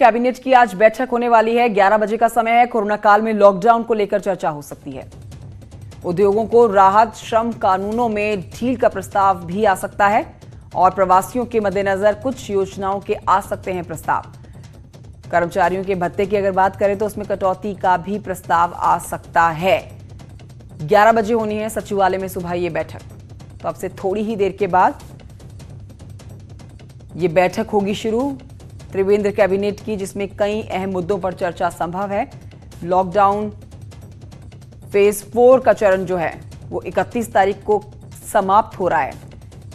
Cabinet की आज बैठक होने वाली है। 11 बजे का समय है। कोरोना काल में लॉकडाउन को लेकर चर्चा हो सकती है। उद्योगों को राहत, श्रम कानूनों में ढील का प्रस्ताव भी आ सकता है और प्रवासियों के मद्देनजर कुछ योजनाओं के आ सकते हैं प्रस्ताव। कर्मचारियों के भत्ते की अगर बात करें तो उसमें कटौती का भी प्रस्ताव आ सकता है। 11 बजे होनी है सचिवालय में सुबह ये बैठक। तो अब से थोड़ी ही देर के बाद ये बैठक होगी शुरू त्रिवेंद्र कैबिनेट की, जिसमें कई अहम मुद्दों पर चर्चा संभव है। लॉकडाउन फेज 4 का चरण जो है वो 31 तारीख को समाप्त हो रहा है।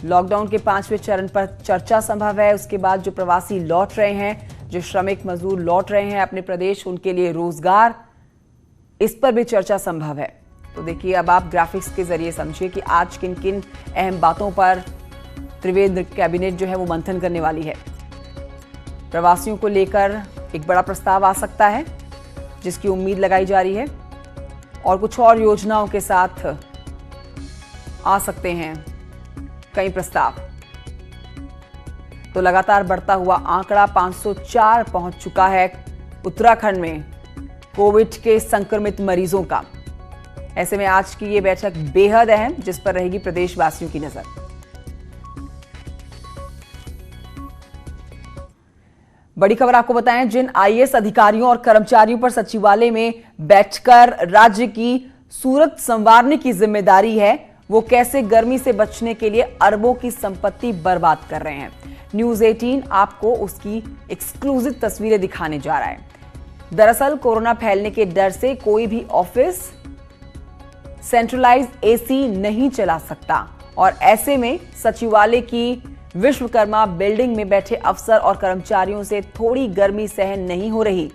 लॉकडाउन के 5वें चरण पर चर्चा संभव है। उसके बाद जो प्रवासी लौट रहे हैं, जो श्रमिक मजदूर लौट रहे हैं अपने प्रदेश, उनके लिए रोजगार, इस पर भी चर्चा संभव है। तो देखिए, अब आप ग्राफिक्स के जरिए समझिए कि आज किन किन अहम बातों पर त्रिवेंद्र कैबिनेट जो है वो मंथन करने वाली है। प्रवासियों को लेकर एक बड़ा प्रस्ताव आ सकता है जिसकी उम्मीद लगाई जा रही है, और कुछ और योजनाओं के साथ आ सकते हैं कई प्रस्ताव। तो लगातार बढ़ता हुआ आंकड़ा 504 पहुंच चुका है उत्तराखंड में कोविड के संक्रमित मरीजों का। ऐसे में आज की ये बैठक बेहद अहम, जिस पर रहेगी प्रदेशवासियों की नजर। बड़ी खबर आपको बताएं, जिन आईएएस अधिकारियों और कर्मचारियों पर सचिवालय में बैठकर राज्य की सूरत संवारने की जिम्मेदारी है, वो कैसे गर्मी से बचने के लिए अरबों की संपत्ति बर्बाद कर रहे हैं। न्यूज 18 आपको उसकी एक्सक्लूसिव तस्वीरें दिखाने जा रहा है। दरअसल कोरोना फैलने के डर से कोई भी ऑफिस सेंट्रलाइज एसी नहीं चला सकता, और ऐसे में सचिवालय की विश्वकर्मा बिल्डिंग में बैठे अफसर और कर्मचारियों से थोड़ी गर्मी सहन नहीं हो रही।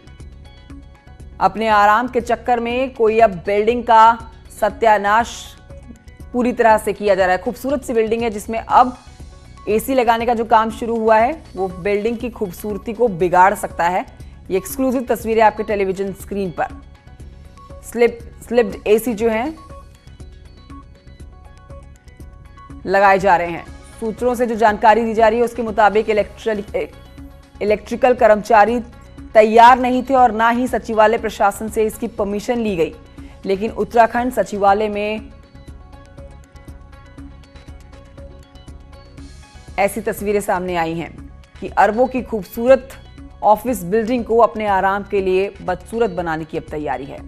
अपने आराम के चक्कर में कोई अब बिल्डिंग का सत्यानाश पूरी तरह से किया जा रहा है। खूबसूरत सी बिल्डिंग है जिसमें अब एसी लगाने का जो काम शुरू हुआ है वो बिल्डिंग की खूबसूरती को बिगाड़ सकता है। ये एक्सक्लूसिव तस्वीरें आपके टेलीविजन स्क्रीन पर। स्लिप्ड एसी जो हैं लगाए जा रहे हैं। सूत्रों से जो जानकारी दी जा रही है उसके मुताबिक इलेक्ट्रिकल कर्मचारी तैयार नहीं थे और ना ही सचिवालय प्रशासन से इसकी परमिशन ली गई। लेकिन उत्तराखंड सचिवालय में ऐसी तस्वीरें सामने आई हैं कि अरबों की खूबसूरत ऑफिस बिल्डिंग को अपने आराम के लिए बदसूरत बनाने की अब तैयारी है।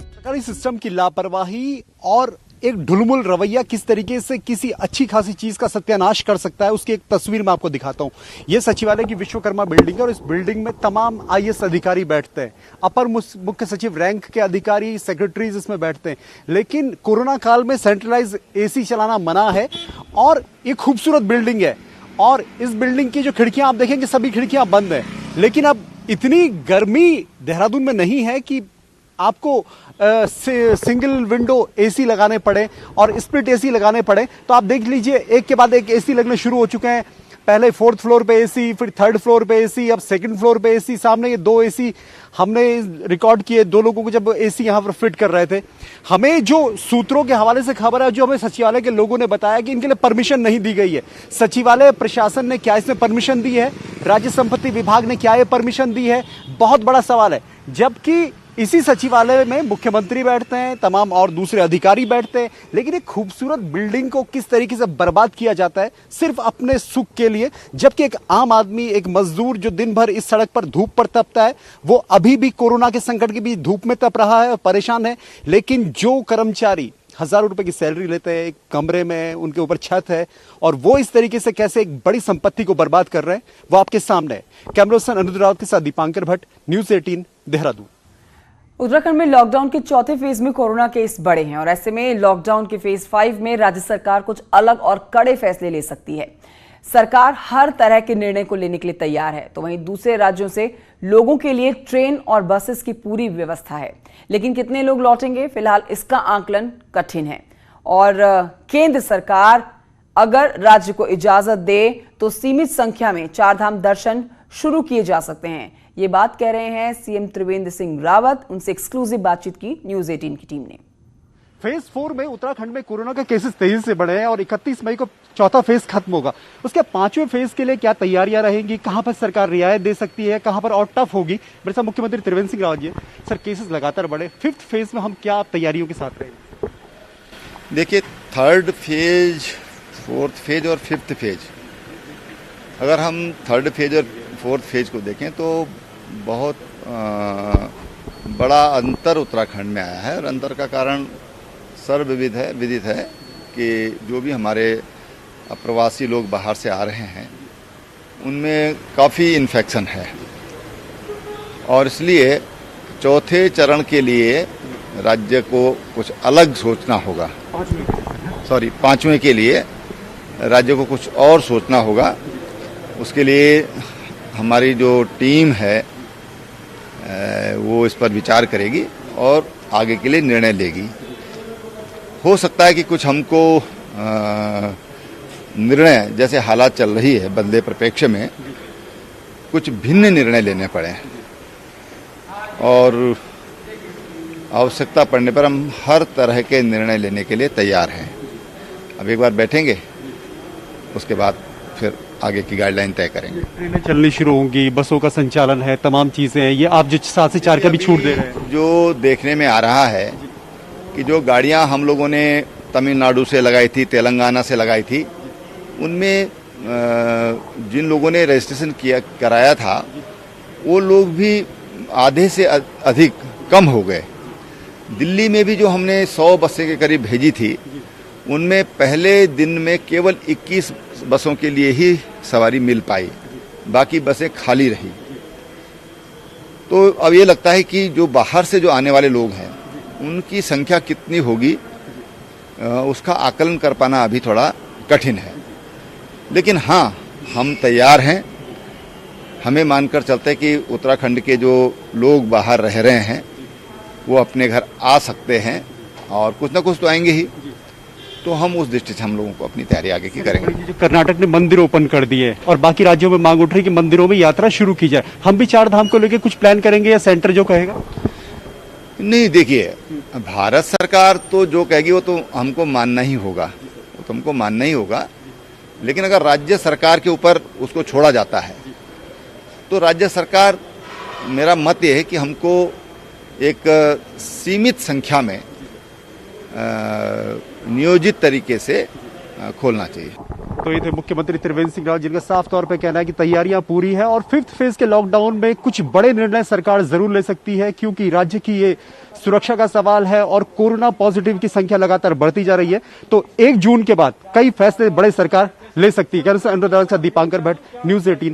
सरकारी सिस्टम की लापरवाही और एक ढुलमुल रवैया किस तरीके से किसी अच्छी खासी चीज का सत्यानाश कर सकता है, उसकी एक तस्वीर मैं आपको दिखाता हूं। यह सचिवालय की विश्वकर्मा बिल्डिंग है और इस बिल्डिंग में तमाम आईएएस अधिकारी बैठते हैं। अपर मुख्य सचिव रैंक के अधिकारी, सेक्रेटरीज इसमें बैठते हैं। लेकिन कोरोना काल में सेंट्रलाइज एसी चलाना मना है और ये खूबसूरत बिल्डिंग है, और इस बिल्डिंग की जो खिड़कियां आप देखेंगे सभी खिड़कियां बंद है। लेकिन अब इतनी गर्मी देहरादून में नहीं है कि आपको सिंगल विंडो एसी लगाने पड़े और स्प्लिट एसी लगाने पड़े। तो आप देख लीजिए, एक के बाद एक एसी लगने शुरू हो चुके हैं। पहले 4th फ्लोर पे एसी, फिर 3rd फ्लोर पे एसी, अब 2nd फ्लोर पे एसी। सामने ये 2 एसी हमने रिकॉर्ड किए, 2 लोगों को जब एसी यहां पर फिट कर रहे थे। हमें जो सूत्रों के हवाले से खबर है, जो हमें सचिवालय के लोगों ने बताया कि इनके लिए परमिशन नहीं दी गई है। सचिवालय प्रशासन ने क्या इसमें परमिशन दी है? राज्य संपत्ति विभाग ने क्या ये परमिशन दी है? बहुत बड़ा सवाल है। जबकि इसी सचिवालय में मुख्यमंत्री बैठते हैं, तमाम और दूसरे अधिकारी बैठते हैं, लेकिन एक खूबसूरत बिल्डिंग को किस तरीके से बर्बाद किया जाता है सिर्फ अपने सुख के लिए। जबकि एक आम आदमी, एक मजदूर जो दिन भर इस सड़क पर धूप पर तपता है, वो अभी भी कोरोना के संकट के बीच धूप में तप रहा है और परेशान है। लेकिन जो कर्मचारी हजारों रुपए की सैलरी लेते हैं, एक कमरे में उनके ऊपर छत है, और वो इस तरीके से कैसे एक बड़ी संपत्ति को बर्बाद कर रहे हैं, वो आपके सामने है। कैमरा पर्सन अनुज राउत के साथ दीपांकर भट्ट, न्यूज 18 देहरादून। उत्तराखंड में लॉकडाउन के चौथे फेज में कोरोना केस बढ़े हैं, और ऐसे में लॉकडाउन के फेज 5 में राज्य सरकार कुछ अलग और कड़े फैसले ले सकती है। सरकार हर तरह के निर्णय को लेने के लिए तैयार है। तो वहीं दूसरे राज्यों से लोगों के लिए ट्रेन और बसेस की पूरी व्यवस्था है। लेकिन कितने लोग लौटेंगे, फिलहाल इसका आकलन कठिन है। और केंद्र सरकार अगर राज्य को इजाजत दे तो सीमित संख्या में 4 धाम दर्शन शुरू किए जा सकते हैं। ये बात कह रहे हैं सीएम त्रिवेंद्र सिंह रावत। उनसे एक्सक्लूसिव बातचीत की न्यूज 18 की टीम ने। फेज 4 में उत्तराखंड में कोरोना के केसेस तेजी से बढ़े हैं और 31 मई को चौथा फेज खत्म होगा। उसके 5वें फेज के लिए क्या तैयारियां रहेंगी, कहां पर सरकार रियायत दे सकती है, कहां पर और टफ होगी? मेरे साथ मुख्यमंत्री त्रिवेंद्र सिंह रावत जी। सर, केसेस लगातार बढ़े, 5th फेज में हम क्या तैयारियों के साथ रहेंगे? देखिए, 3rd फेज, 4th फेज और 5th फेज, अगर हम 3rd फेज और 4th फेज को देखें तो बहुत बड़ा अंतर उत्तराखंड में आया है। और अंतर का कारण विदित है कि जो भी हमारे प्रवासी लोग बाहर से आ रहे हैं उनमें काफ़ी इन्फेक्शन है, और इसलिए चौथे चरण के लिए राज्य को कुछ अलग सोचना होगा। 5वें के लिए राज्य को कुछ और सोचना होगा। उसके लिए हमारी जो टीम है वो इस पर विचार करेगी और आगे के लिए निर्णय लेगी। हो सकता है कि कुछ हमको निर्णय, जैसे हालात चल रही है बदले परिप्रेक्ष्य में, कुछ भिन्न निर्णय लेने पड़े, और आवश्यकता पड़ने पर हम हर तरह के निर्णय लेने के लिए तैयार हैं। अब एक बार बैठेंगे, उसके बाद फिर आगे की गाइडलाइन तय करेंगे। ट्रेनें चलनी शुरू होंगी, बसों का संचालन है, तमाम चीजें हैं, ये आप जो 7 से 4 का भी छूट दे रहे हैं। जो देखने में आ रहा है कि जो गाड़ियां हम लोगों ने तमिलनाडु से लगाई थी, तेलंगाना से लगाई थी, उनमें जिन लोगों ने रजिस्ट्रेशन कराया था वो लोग भी आधे से अधिक कम हो गए। दिल्ली में भी जो हमने 100 बसें के करीब भेजी थी, उनमें पहले दिन में केवल 21 बसों के लिए ही सवारी मिल पाई, बाकी बसें खाली रही। तो अब ये लगता है कि जो बाहर से जो आने वाले लोग हैं उनकी संख्या कितनी होगी, उसका आकलन कर पाना अभी थोड़ा कठिन है। लेकिन हाँ, हम तैयार हैं। हमें मानकर चलते हैं कि उत्तराखंड के जो लोग बाहर रह रहे हैं वो अपने घर आ सकते हैं, और कुछ ना कुछ तो आएंगे ही। तो हम उस दृष्टि से हम लोगों को अपनी तैयारी आगे की करेंगे। जो कर्नाटक ने मंदिर ओपन कर दिए और बाकी राज्यों में मांग उठ रही कि मंदिरों में यात्रा शुरू की जाए, हम भी 4 धाम को लेकर कुछ प्लान करेंगे या सेंटर जो कहेगा? नहीं, देखिए, भारत सरकार तो जो कहेगी वो तो हमको मानना ही होगा, लेकिन अगर राज्य सरकार के ऊपर उसको छोड़ा जाता है तो राज्य सरकार, मेरा मत ये है कि हमको एक सीमित संख्या में नियोजित तरीके से खोलना चाहिए। तो ये थे मुख्यमंत्री त्रिवेंद्र सिंह रावत, जिनका साफ तौर पे कहना है कि तैयारियां पूरी है और 5th फेज के लॉकडाउन में कुछ बड़े निर्णय सरकार जरूर ले सकती है, क्योंकि राज्य की ये सुरक्षा का सवाल है और कोरोना पॉजिटिव की संख्या लगातार बढ़ती जा रही है। तो 1 जून के बाद कई फैसले बड़े सरकार ले सकती है। दीपांकर भट्ट, न्यूज़ 18।